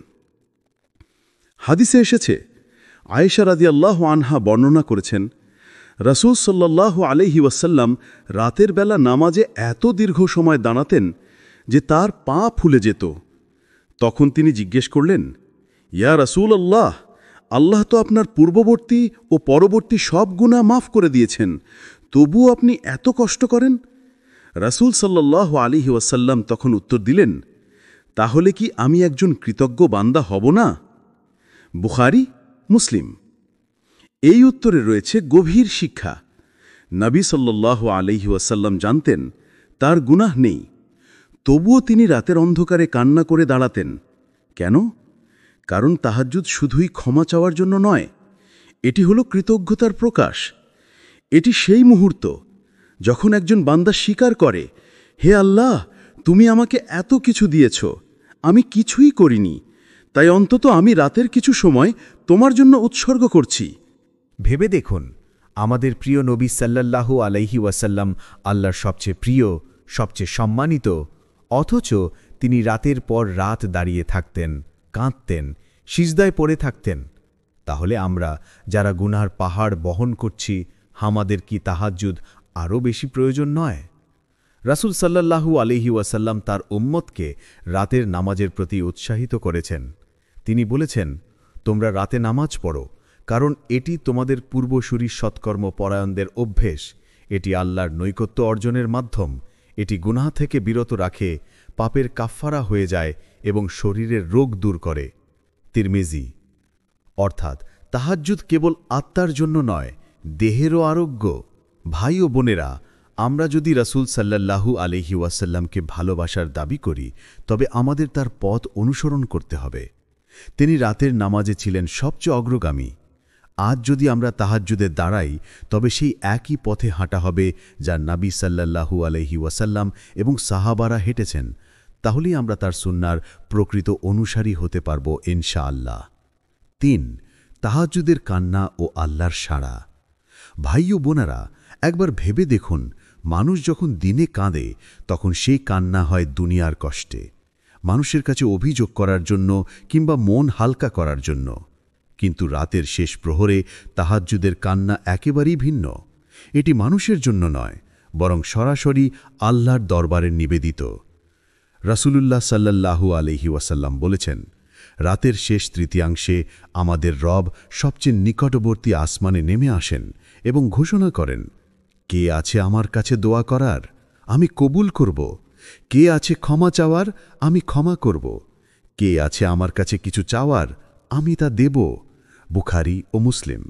হাদিসে এসেছে, আয়েশা রাদিয়াল্লাহু আনহা বর্ণনা করেছেন, রাসূল সাল্লাল্লাহু আলাইহি ওয়াসাল্লাম রাতের বেলা নামাজে এত দীর্ঘ সময় দাঁড়াতেন যে তার পা ফুলে যেত। তখন তিনি জিজ্ঞেস করলেন, ইয়া রাসূলুল্লাহ, আল্লাহ তো আপনার পূর্ববর্তী ও পরবর্তী সব গুনাহ মাফ করে দিয়েছেন, তবুও আপনি এত কষ্ট করেন? রাসূল সাল্লাল্লাহু আলাইহি ওয়াসাল্লাম তখন উত্তর দিলেন, তাহলে কি আমি একজন কৃতজ্ঞ বান্দা হব না? বুখারী, মুসলিম। এই উত্তরে রয়েছে গভীর শিক্ষা। নবী সাল্লাল্লাহু আলাইহি ওয়াসাল্লাম জানতেন তার গুনাহ নেই, তবুও তিনি রাতের অন্ধকারে কান্না করে দাঁড়াতেন। কেন? কারণ তাহাজ্জুদ শুধুই ক্ষমা চাওয়ার জন্য নয়, এটি হলো কৃতজ্ঞতার প্রকাশ। এটি সেই মুহূর্ত যখন একজন বান্দা স্বীকার করে, হে আল্লাহ, তুমি আমাকে এত কিছু দিয়েছ, আমি কিছুই করিনি, তাই অন্তত আমি রাতের কিছু সময় তোমার জন্য উৎসর্গ করছি। ভেবে দেখুন, আমাদের প্রিয় নবী সাল্লাল্লাহু আলাইহি ওয়াসাল্লাম আল্লাহর সবচেয়ে প্রিয়, সবচেয়ে সম্মানিত, অথচ তিনি রাতের পর রাত দাঁড়িয়ে থাকতেন, কাঁদতেন, সিজদায় পড়ে থাকতেন। তাহলে আমরা যারা গুনার পাহাড় বহন করছি, আমাদের কি তাহাজ্জুদ আরও বেশি প্রয়োজন নয়? রাসূল সাল্লাল্লাহু আলাইহি ওয়াসাল্লাম তার উম্মতকে রাতের নামাজের প্রতি উৎসাহিত করেছেন। তিনি বলেছেন, তোমরা রাতে নামাজ পড়ো, কারণ এটি তোমাদের পূর্বসূরি সৎকর্ম পরায়ণদের অভ্যেস, এটি আল্লাহর নৈকট্য অর্জনের মাধ্যম, এটি গুনাহ থেকে বিরত রাখে, পাপের কাফফারা হয়ে যায় এবং শরীরের রোগ দূর করে। তিরমিজি। অর্থাৎ তাহাজ্জুদ কেবল আত্মার জন্য নয়, দেহেরও আরোগ্য। ভাই ও বোনেরা, আমরা যদি রাসূল সাল্লাল্লাহু আলাইহি ওয়াসাল্লামকে ভালোবাসার দাবি করি, তবে আমাদের তার পথ অনুসরণ করতে হবে। তিনি রাতের নামাজে ছিলেন সবচেয়ে অগ্রগামী। আজ যদি আমরা তাহাজ্জুদে দাঁড়াই, তবে সেই একই পথে হাঁটা হবে যা নবী সাল্লাল্লাহু আলাইহি ওয়াসাল্লাম এবং সাহাবারা হেঁটেছেন। তাহলেই আমরা তার সুন্নাহর প্রকৃত অনুসারী হতে পারব ইনশাআল্লাহ। 3. তাহাজ্জুদের কান্না ও আল্লাহর সাড়া। ভাই ও বোনেরা, একবার ভেবে দেখুন, মানুষ যখন দিনে কাঁদে তখন সেই কান্না হয় দুনিয়ার কষ্টে, মানুষের কাছে অভিযোগ করার জন্য কিংবা মন হালকা করার জন্য। কিন্তু রাতের শেষ প্রহরে তাহাজ্জুদের কান্না একেবারেই ভিন্ন। এটি মানুষের জন্য নয়, বরং সরাসরি আল্লাহর দরবারে নিবেদিত। রাসূলুল্লাহ সাল্লাল্লাহু আলাইহি ওয়াসাল্লাম বলেছেন, রাতের শেষ তৃতীয়াংশে আমাদের রব সবচেয়ে নিকটবর্তী আসমানে নেমে আসেন এবং ঘোষণা করেন, কে আছে আমার কাছে দোয়া করার, আমি কবুল করব। কে আছে ক্ষমা চাওয়ার, আমি ক্ষমা করব। কে আছে আমার কাছে কিছু চাওয়ার, আমি তা দেব। বুখারী ও মুসলিম।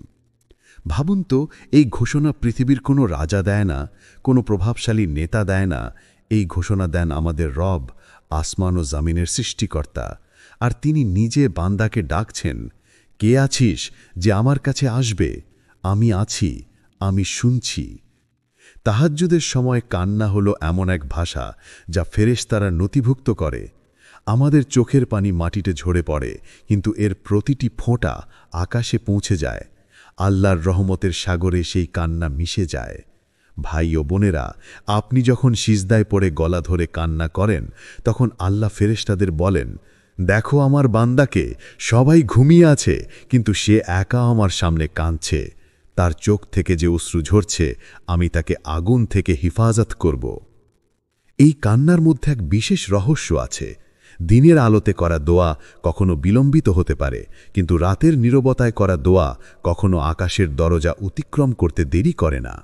ভাবুন তো, এই ঘোষণা পৃথিবীর কোনো রাজা দেয় না, কোনো প্রভাবশালী নেতা দেয় না। এই ঘোষণা দেন আমাদের রব, আসমান ও জামিনের সৃষ্টিকর্তা। আর তিনি নিজে বান্দাকে ডাকছেন, কে আছিস যে আমার কাছে আসবে? আমি আছি, আমি শুনছি। তাহাজ্জুদের সময় কান্না হলো এমন এক ভাষা যা ফেরেশতারা নথিভুক্ত করে। আমাদের চোখের পানি মাটিতে ঝরে পড়ে, কিন্তু এর প্রতিটি ফোঁটা আকাশে পৌঁছে যায়। আল্লাহর রহমতের সাগরে সেই কান্না মিশে যায়। ভাই ও বোনেরা, আপনি যখন সিজদায় পড়ে গলা ধরে কান্না করেন, তখন আল্লাহ ফেরেশতাদের বলেন, দেখো আমার বান্দাকে, সবাই ঘুমিয়ে আছে, কিন্তু সে একা আমার সামনে কাঁদছে। তার চোখ থেকে যে অশ্রু ঝরছে, আমি তাকে আগুন থেকে হিফাজত করব। এই কান্নার মধ্যে এক বিশেষ রহস্য আছে। দিনের আলোতে করা দোয়া কখনো বিলম্বিত হতে পারে, কিন্তু রাতের নীরবতায় করা দোয়া কখনো আকাশের দরজা অতিক্রম করতে দেরি করে না।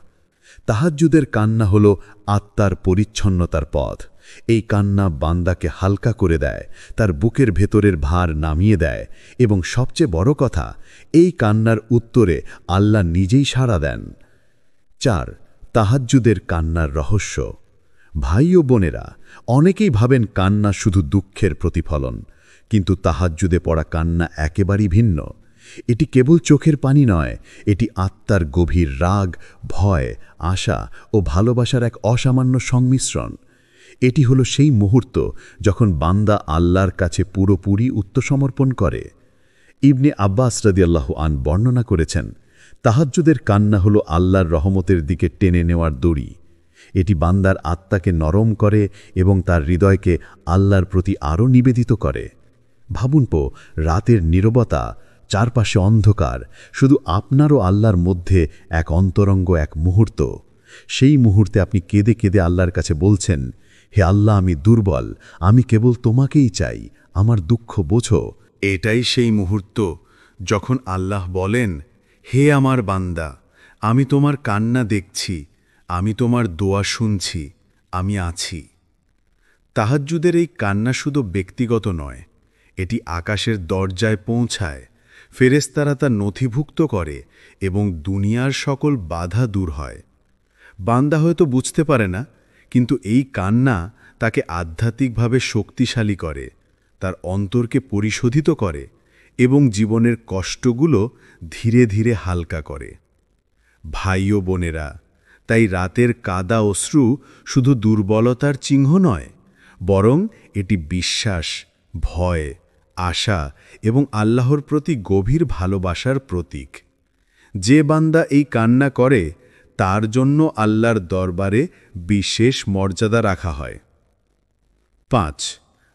তাহাজ্জুদের কান্না হল আত্মার পরিচ্ছন্নতার পথ। এই কান্না বান্দাকে হালকা করে দেয়, তার বুকের ভেতরের ভার নামিয়ে দেয় এবং সবচেয়ে বড় কথা, এই কান্নার উত্তরে আল্লাহ নিজেই সাড়া দেন। 4. তাহাজ্জুদের কান্নার রহস্য। ভাই ও বোনেরা, অনেকেই ভাবেন কান্না শুধু দুঃখের প্রতিফলন, কিন্তু তাহাজ্জুদে পড়া কান্না একেবারেই ভিন্ন। এটি কেবল চোখের পানি নয়, এটি আত্মার গভীর রাগ, ভয়, আশা ও ভালোবাসার এক অসামান্য সংমিশ্রণ। এটি হলো সেই মুহূর্ত যখন বান্দা আল্লাহর কাছে পুরোপুরি আত্মসমর্পণ করে। ইবনে আব্বাস রাদিয়াল্লাহু আন বর্ণনা করেছেন, তাহাজ্জুদের কান্না হলো আল্লাহর রহমতের দিকে টেনে নেওয়ার দড়ি। এটি বান্দার আত্মাকে নরম করে এবং তার হৃদয়কে আল্লাহর প্রতি আরও নিবেদিত করে। ভাবুন রাতের নীরবতা, চারপাশে অন্ধকার, শুধু আপনার ও আল্লাহর মধ্যে এক অন্তরঙ্গ এক মুহূর্ত। সেই মুহূর্তে আপনি কেঁদে কেঁদে আল্লাহর কাছে বলছেন, হে আল্লাহ, আমি দুর্বল, আমি কেবল তোমাকেই চাই, আমার দুঃখ বোঝো। এটাই সেই মুহূর্ত যখন আল্লাহ বলেন, হে আমার বান্দা, আমি তোমার কান্না দেখছি, আমি তোমার দোয়া শুনছি, আমি আছি। তাহাজ্জুদের এই কান্না শুধু ব্যক্তিগত নয়, এটি আকাশের দরজায় পৌঁছায়, ফেরেশতারা তা নথিভুক্ত করে এবং দুনিয়ার সকল বাধা দূর হয়। বান্দা হয়তো বুঝতে পারে না, কিন্তু এই কান্না তাকে আধ্যাত্মিকভাবে শক্তিশালী করে, তার অন্তরকে পরিশোধিত করে এবং জীবনের কষ্টগুলো ধীরে ধীরে হালকা করে। ভাই ও বোনেরা, তাই রাতের কাদা অশ্রু শুধু দুর্বলতার চিহ্ন নয়, বরং এটি বিশ্বাস, ভয়, আশা এবং আল্লাহর প্রতি গভীর ভালোবাসার প্রতীক। যে বান্দা এই কান্না করে, তার জন্য আল্লাহর দরবারে বিশেষ মর্যাদা রাখা হয়। 5.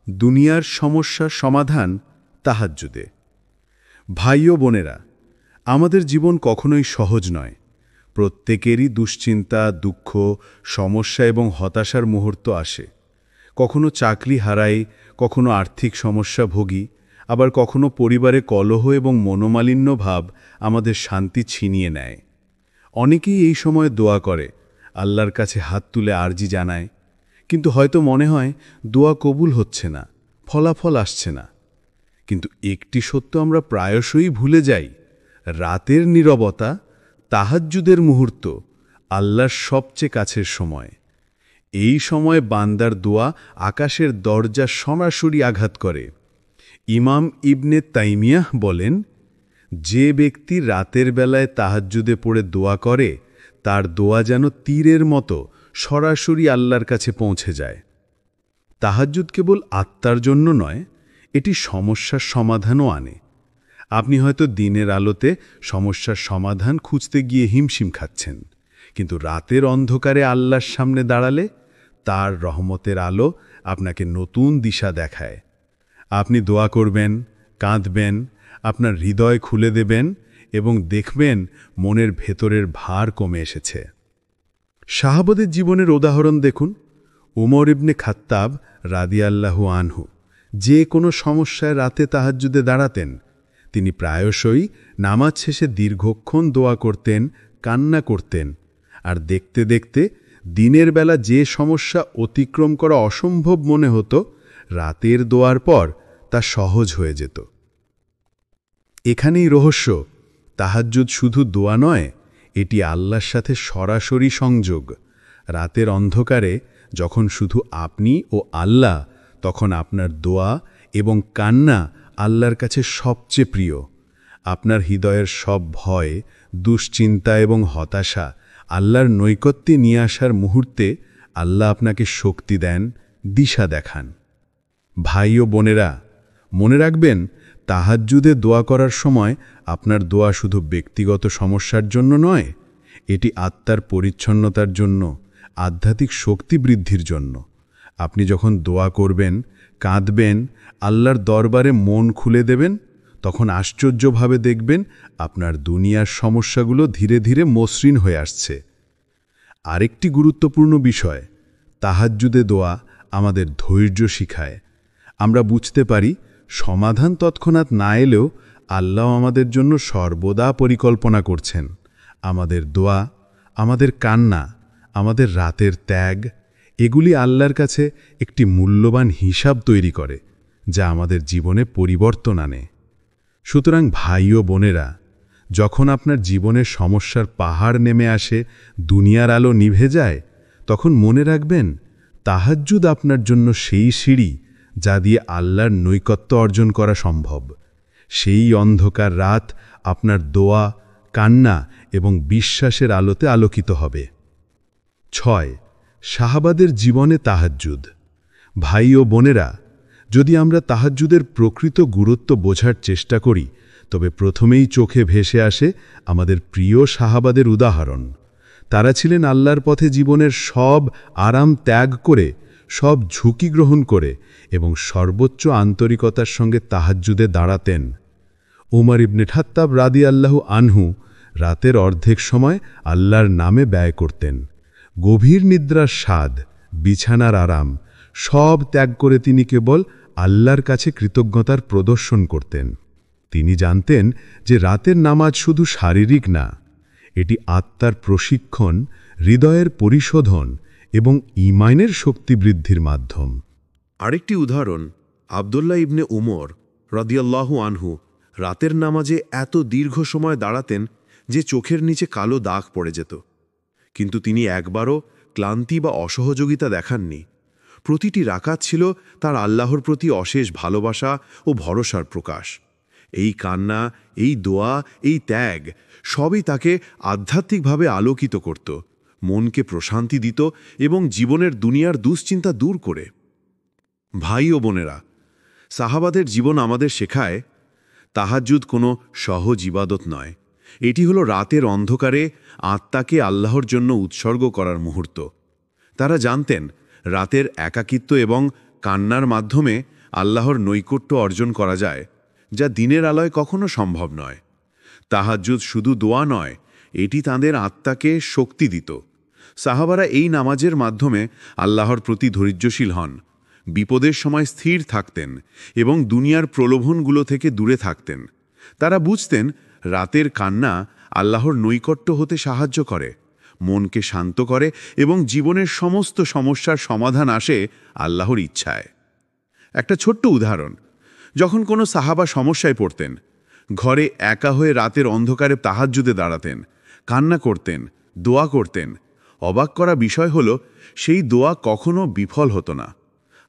দুনিয়ার সমস্যার সমাধান তাহাজ্জুদে। ভাই ও বোনেরা, আমাদের জীবন কখনোই সহজ নয়। প্রত্যেকেরই দুশ্চিন্তা, দুঃখ, সমস্যা এবং হতাশার মুহূর্ত আসে। কখনো চাকরি হারাই, কখনো আর্থিক সমস্যা ভোগী, আবার কখনো পরিবারে কলহ এবং মনোমালিন্য ভাব আমাদের শান্তি ছিনিয়ে নেয়। অনেকেই এই সময় দোয়া করে, আল্লাহর কাছে হাত তুলে আরজি জানায়, কিন্তু হয়তো মনে হয় দোয়া কবুল হচ্ছে না, ফলাফল আসছে না। কিন্তু একটি সত্য আমরা প্রায়শই ভুলে যাই, রাতের নীরবতা, তাহাজ্জুদের মুহূর্ত আল্লাহর সবচেয়ে কাছের সময়। এই সময় বান্দার দোয়া আকাশের দরজা সরাসরি আঘাত করে। ইমাম ইবনে তাইমিয়াহ বলেন, যে ব্যক্তি রাতের বেলায় তাহাজ্জুদে পড়ে দোয়া করে, তার দোয়া যেন তীরের মতো সরাসরি আল্লাহর কাছে পৌঁছে যায়। তাহাজ্জুদ কেবল আত্মার জন্য নয়, এটি সমস্যার সমাধানও আনে। আপনি হয়তো দিনের আলোতে সমস্যার সমাধান খুঁজতে গিয়ে হিমশিম খাচ্ছেন, কিন্তু রাতের অন্ধকারে আল্লাহর সামনে দাঁড়ালে তার রহমতের আলো আপনাকে নতুন দিশা দেখায়। আপনি দোয়া করবেন, কাঁদবেন, আপনার হৃদয় খুলে দেবেন এবং দেখবেন মনের ভেতরের ভার কমে এসেছে। সাহাবাদের জীবনের উদাহরণ দেখুন। উমর ইবনে খাত্তাব রাদিয়াল্লাহু আনহু যে কোনো সমস্যায় রাতে তাহাজ্জুদে দাঁড়াতেন। তিনি প্রায়শই নামাজ শেষে দীর্ঘক্ষণ দোয়া করতেন, কান্না করতেন, আর দেখতে দেখতে দিনের বেলা যে সমস্যা অতিক্রম করা অসম্ভব মনে হতো, রাতের দোয়ার পর তা সহজ হয়ে যেত। এখানেই রহস্য, তাহাজ্জুদ শুধু দোয়া নয়, এটি আল্লাহর সাথে সরাসরি সংযোগ। রাতের অন্ধকারে যখন শুধু আপনি ও আল্লাহ, তখন আপনার দোয়া এবং কান্না আল্লাহর কাছে সবচেয়ে প্রিয়। আপনার হৃদয়ের সব ভয়, দুশ্চিন্তা এবং হতাশা আল্লাহর নৈকট্যে নিয়ে আসার মুহূর্তে আল্লাহ আপনাকে শক্তি দেন, দিশা দেখান। ভাই ও বোনেরা, মনে রাখবেন, তাহাজ্জুদে দোয়া করার সময় আপনার দোয়া শুধু ব্যক্তিগত সমস্যার জন্য নয়, এটি আত্মার পরিচ্ছন্নতার জন্য, আধ্যাত্মিক শক্তি বৃদ্ধির জন্য। আপনি যখন দোয়া করবেন, কাঁদবেন, আল্লাহর দরবারে মন খুলে দেবেন, তখন আশ্চর্যভাবে দেখবেন আপনার দুনিয়ার সমস্যাগুলো ধীরে ধীরে মসৃণ হয়ে আসছে। আরেকটি গুরুত্বপূর্ণ বিষয়, তাহাজ্জুদে দোয়া আমাদের ধৈর্য শিখায়। আমরা বুঝতে পারি সমাধান তৎক্ষণাৎ না এলেও আল্লাহ আমাদের জন্য সর্বদা পরিকল্পনা করছেন। আমাদের দোয়া, আমাদের কান্না, আমাদের রাতের ত্যাগ, এগুলি আল্লাহর কাছে একটি মূল্যবান হিসাব তৈরি করে, যা আমাদের জীবনে পরিবর্তন আনে। সুতরাং ভাই ও বোনেরা, যখন আপনার জীবনের সমস্যার পাহাড় নেমে আসে, দুনিয়ার আলো নিভে যায়, তখন মনে রাখবেন, তাহাজ্জুদ আপনার জন্য সেই সিঁড়ি যা দিয়ে আল্লাহর নৈকট্য অর্জন করা সম্ভব। সেই অন্ধকার রাত আপনার দোয়া, কান্না এবং বিশ্বাসের আলোতে আলোকিত হবে। 6. সাহাবাদের জীবনে তাহাজ্জুদ। ভাই ও বোনেরা, যদি আমরা তাহাজ্জুদের প্রকৃত গুরুত্ব বোঝার চেষ্টা করি, তবে প্রথমেই চোখে ভেসে আসে আমাদের প্রিয় সাহাবাদের উদাহরণ। তারা ছিলেন আল্লাহর পথে জীবনের সব আরাম ত্যাগ করে, সব ঝুঁকি গ্রহণ করে এবং সর্বোচ্চ আন্তরিকতার সঙ্গে তাহাজ্জুদে দাঁড়াতেন। উমর ইবনে খাত্তাব রাদিয়াল্লাহু আনহু রাতের অর্ধেক সময় আল্লাহর নামে ব্যয় করতেন। গভীর নিদ্রার স্বাদ, বিছানার আরাম সব ত্যাগ করে তিনি কেবল আল্লাহর কাছে কৃতজ্ঞতার প্রদর্শন করতেন। তিনি জানতেন যে রাতের নামাজ শুধু শারীরিক না, এটি আত্মার প্রশিক্ষণ, হৃদয়ের পরিশোধন এবং ঈমানের শক্তি বৃদ্ধির মাধ্যম। আরেকটি উদাহরণ, আবদুল্লাহ ইবনে উমর রাদিয়াল্লাহু আনহু রাতের নামাজে এত দীর্ঘ সময় দাঁড়াতেন যে চোখের নিচে কালো দাগ পড়ে যেত। কিন্তু তিনি একবারও ক্লান্তি বা অসহযোগিতা দেখাননি। প্রতিটি রাকাত ছিল তার আল্লাহর প্রতি অশেষ ভালোবাসা ও ভরসার প্রকাশ। এই কান্না, এই দোয়া, এই ত্যাগ সবই তাকে আধ্যাত্মিকভাবে আলোকিত করত, মনকে প্রশান্তি দিত এবং জীবনের দুনিয়ার দুশ্চিন্তা দূর করে। ভাই ও বোনেরা, সাহাবাদের জীবন আমাদের শেখায়, তাহাজ্জুদ কোনো সহজ ইবাদত নয়। এটি হলো রাতের অন্ধকারে আত্মাকে আল্লাহর জন্য উৎসর্গ করার মুহূর্ত। তারা জানতেন, রাতের একাকিত্ব এবং কান্নার মাধ্যমে আল্লাহর নৈকট্য অর্জন করা যায়, যা দিনের আলোয় কখনো সম্ভব নয়। তাহাজ্জুদ শুধু দোয়া নয়, এটি তাঁদের আত্মাকে শক্তি দিত। সাহাবারা এই নামাজের মাধ্যমে আল্লাহর প্রতি ধৈর্যশীল হন, বিপদের সময় স্থির থাকতেন এবং দুনিয়ার প্রলোভনগুলো থেকে দূরে থাকতেন। তারা বুঝতেন, রাতের কান্না আল্লাহর নৈকট্য হতে সাহায্য করে, মনকে শান্ত করে এবং জীবনের সমস্ত সমস্যার সমাধান আসে আল্লাহর ইচ্ছায়। একটা ছোট্ট উদাহরণ, যখন কোনো সাহাবা সমস্যায় পড়তেন, ঘরে একা হয়ে রাতের অন্ধকারে তাহাজ্জুদে দাঁড়াতেন, কান্না করতেন, দোয়া করতেন। অবাক করা বিষয় হল, সেই দোয়া কখনো বিফল হতো না।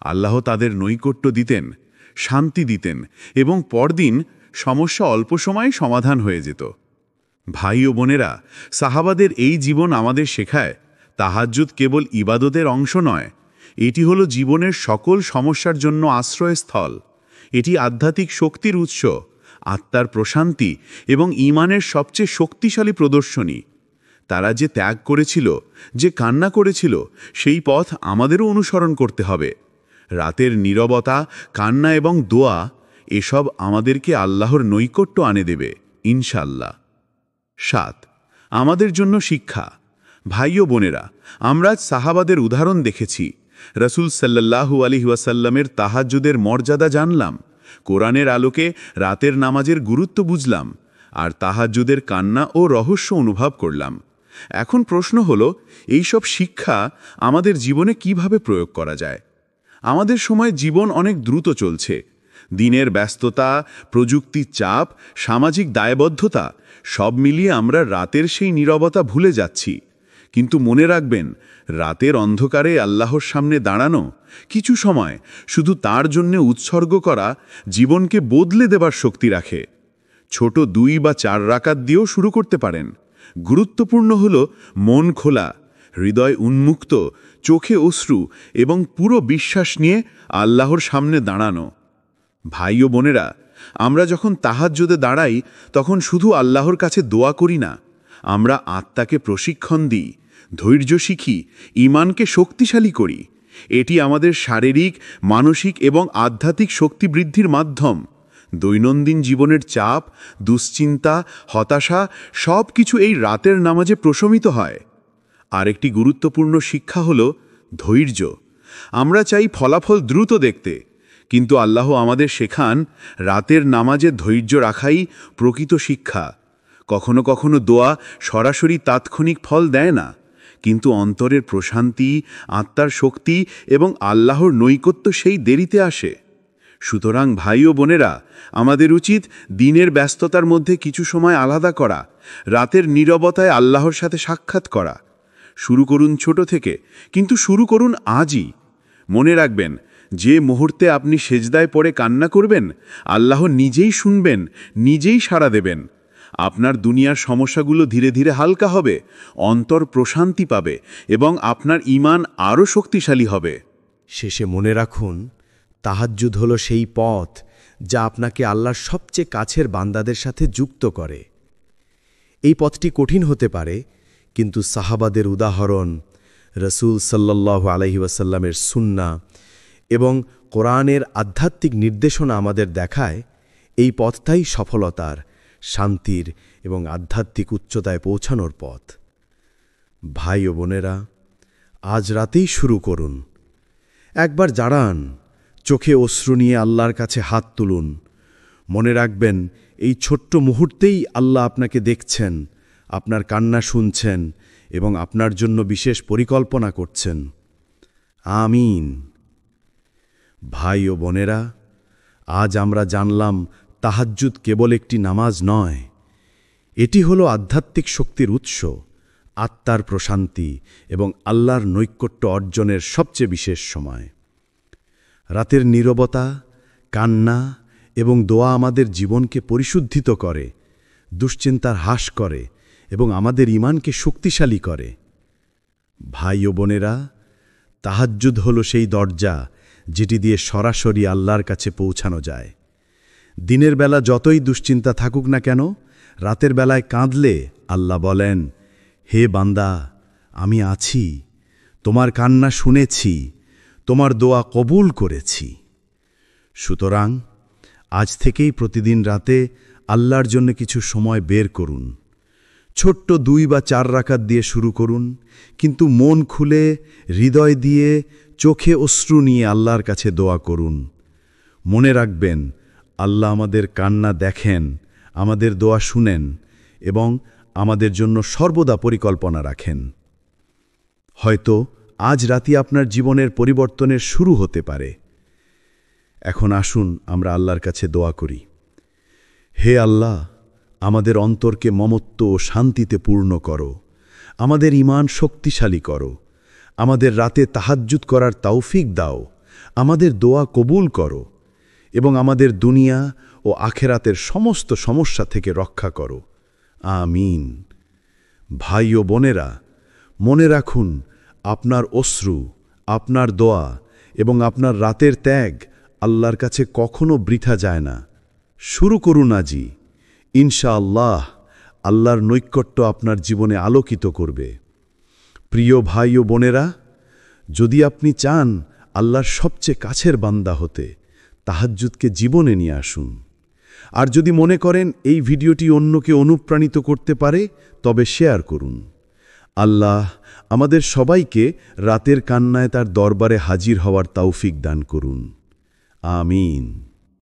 আল্লাহ তাদের নৈকট্য দিতেন, শান্তি দিতেন এবং পরদিন সমস্যা অল্প সময়ে সমাধান হয়ে যেত। ভাই ও বোনেরা, সাহাবাদের এই জীবন আমাদের শেখায়, তাহাজ্জুদ কেবল ইবাদতের অংশ নয়, এটি হলো জীবনের সকল সমস্যার জন্য আশ্রয়স্থল। এটি আধ্যাত্মিক শক্তির উৎস, আত্মার প্রশান্তি এবং ঈমানের সবচেয়ে শক্তিশালী প্রদর্শনী। তারা যে ত্যাগ করেছিল, যে কান্না করেছিল, সেই পথ আমাদেরও অনুসরণ করতে হবে। রাতের নীরবতা, কান্না এবং দোয়া এসব আমাদেরকে আল্লাহর নৈকট্য আনে দেবে ইনশাআল্লাহ। 7. আমাদের জন্য শিক্ষা। ভাই ও বোনেরা, আমরা সাহাবাদের উদাহরণ দেখেছি, রাসূল সাল্লাল্লাহু আলাইহি ওয়াসাল্লামের তাহাজ্জুদের মর্যাদা জানলাম, কোরআনের আলোকে রাতের নামাজের গুরুত্ব বুঝলাম, আর তাহাজ্জুদের কান্না ও রহস্য অনুভব করলাম। এখন প্রশ্ন হলো, এইসব শিক্ষা আমাদের জীবনে কিভাবে প্রয়োগ করা যায়? আমাদের সময় জীবন অনেক দ্রুত চলছে। দিনের ব্যস্ততা, প্রযুক্তির চাপ, সামাজিক দায়বদ্ধতা সব মিলিয়ে আমরা রাতের সেই নীরবতা ভুলে যাচ্ছি। কিন্তু মনে রাখবেন, রাতের অন্ধকারে আল্লাহর সামনে দাঁড়ানো, কিছু সময় শুধু তার জন্য উৎসর্গ করা জীবনকে বদলে দেবার শক্তি রাখে। ছোট 2 বা 4 রাকাত দিয়েও শুরু করতে পারেন। গুরুত্বপূর্ণ হল মন খোলা, হৃদয় উন্মুক্ত, চোখে অশ্রু এবং পুরো বিশ্বাস নিয়ে আল্লাহর সামনে দাঁড়ানো। ভাই ও বোনেরা, আমরা যখন তাহাজ্জুদে দাঁড়াই, তখন শুধু আল্লাহর কাছে দোয়া করি না, আমরা আত্মাকে প্রশিক্ষণ দিই, ধৈর্য শিখি, ঈমানকে শক্তিশালী করি। এটি আমাদের শারীরিক, মানসিক এবং আধ্যাত্মিক শক্তি বৃদ্ধির মাধ্যম। দৈনন্দিন জীবনের চাপ, দুশ্চিন্তা, হতাশা সব কিছু এই রাতের নামাজে প্রশমিত হয়। আরেকটি গুরুত্বপূর্ণ শিক্ষা হল ধৈর্য। আমরা চাই ফলাফল দ্রুত দেখতে, কিন্তু আল্লাহ আমাদের শেখান, রাতের নামাজে ধৈর্য রাখাই প্রকৃত শিক্ষা। কখনো কখনো দোয়া সরাসরি তাৎক্ষণিক ফল দেয় না, কিন্তু অন্তরের প্রশান্তি, আত্মার শক্তি এবং আল্লাহর নৈকট্য সেই দেরিতে আসে। সুতরাং ভাই ও বোনেরা, আমাদের উচিত দিনের ব্যস্ততার মধ্যে কিছু সময় আলাদা করা, রাতের নীরবতায় আল্লাহর সাথে সাক্ষাৎ করা। শুরু করুন ছোট থেকে, কিন্তু শুরু করুন আজই। মনে রাখবেন, যে মুহূর্তে আপনি সেজদায় পড়ে কান্না করবেন, আল্লাহ নিজেই শুনবেন, নিজেই সাড়া দেবেন। আপনার দুনিয়ার সমস্যাগুলো ধীরে ধীরে হালকা হবে, অন্তর প্রশান্তি পাবে এবং আপনার ঈমান আরও শক্তিশালী হবে। শেষে মনে রাখুন, তাহাজ্জুদ হল সেই পথ যা আপনাকে আল্লাহর সবচেয়ে কাছের বান্দাদের সাথে যুক্ত করে। এই পথটি কঠিন হতে পারে, কিন্তু সাহাবাদের উদাহরণ, রসুল সাল্লাল্লাহু আলাইহি ওয়াসাল্লামের সুন্নাহ এবং কোরআনের আধ্যাত্মিক নির্দেশনা আমাদের দেখায় এই পথটাই সফলতার, শান্তির এবং আধ্যাত্মিক উচ্চতায় পৌঁছানোর পথ। ভাই ও বোনেরা, আজ রাতেই শুরু করুন। একবার দাঁড়ান, চোখে অশ্রু নিয়ে আল্লাহর কাছে হাত তুলুন। মনে রাখবেন, এই ছোট্ট মুহূর্তেই আল্লাহ আপনাকে দেখছেন, আপনার কান্না শুনছেন এবং আপনার জন্য বিশেষ পরিকল্পনা করছেন। আমিন। ভাই ও বোনেরা, আজ আমরা জানলাম তাহাজ্জুদ কেবল একটি নামাজ নয়, এটি হলো আধ্যাত্মিক শক্তির উৎস, আত্মার প্রশান্তি এবং আল্লাহর নৈকট্য অর্জনের সবচেয়ে বিশেষ সময়। রাতের নীরবতা, কান্না এবং দোয়া আমাদের জীবনকে পরিশুদ্ধিত করে, দুশ্চিন্তার হ্রাস করে এবং আমাদের ঈমানকে শক্তিশালী করে। ভাই ও বোনেরা, তাহাজ্জুদ হল সেই দরজা যেটি দিয়ে সরাসরি আল্লাহর কাছে পৌঁছানো যায়। দিনের বেলা যতই দুশ্চিন্তা থাকুক না কেন, রাতের বেলায় কাঁদলে আল্লাহ বলেন, হে বান্দা, আমি আছি, তোমার কান্না শুনেছি, তোমার দোয়া কবুল করেছি। সুতরাং আজ থেকেই প্রতিদিন রাতে আল্লাহর জন্য কিছু সময় বের করুন। ছোট্ট 2 বা 4 রাকাত দিয়ে শুরু করুন, কিন্তু মন খুলে, হৃদয় দিয়ে, চোখে অশ্রু নিয়ে আল্লাহর কাছে দোয়া করুন। মনে রাখবেন, আল্লাহ আমাদের কান্না দেখেন, আমাদের দোয়া শুনেন এবং আমাদের জন্য সর্বদা পরিকল্পনা রাখেন। হয়তো আজ রাতে আপনার জীবনের পরিবর্তনের শুরু হতে পারে। এখন আসুন আমরা আল্লাহর কাছে দোয়া করি। হে আল্লাহ, আমাদের অন্তরকে মমত্ব ও শান্তিতে পূর্ণ করো, আমাদের ঈমান শক্তিশালী করো, আমাদের রাতে তাহাজ্জুদ করার তৌফিক দাও, আমাদের দোয়া কবুল করো এবং আমাদের দুনিয়া ও আখেরাতের সমস্ত সমস্যা থেকে রক্ষা করো। আমিন। ভাই ও বোনেরা, মনে রাখুন, আপনার অশ্রু, আপনার দোয়া এবং আপনার রাতের ত্যাগ আল্লাহর কাছে কখনো বৃথা যায় না। শুরু করুন আজই। ইনশাআল্লাহ আল্লাহর নৈকট্য আপনার জীবনে আলোকিত করবে। প্রিয় ভাই ও বোনেরা, যদি আপনি চান আল্লাহর সবচেয়ে কাছের বান্দা হতে, তাহাজ্জুদকে জীবনে নিয়ে আসুন। আর যদি মনে করেন এই ভিডিওটি অন্যকে অনুপ্রাণিত করতে পারে, তবে শেয়ার করুন। আল্লাহ আমাদের সবাইকে রাতের কান্নায় তার দরবারে হাজির হওয়ার তৌফিক দান করুন। আমিন।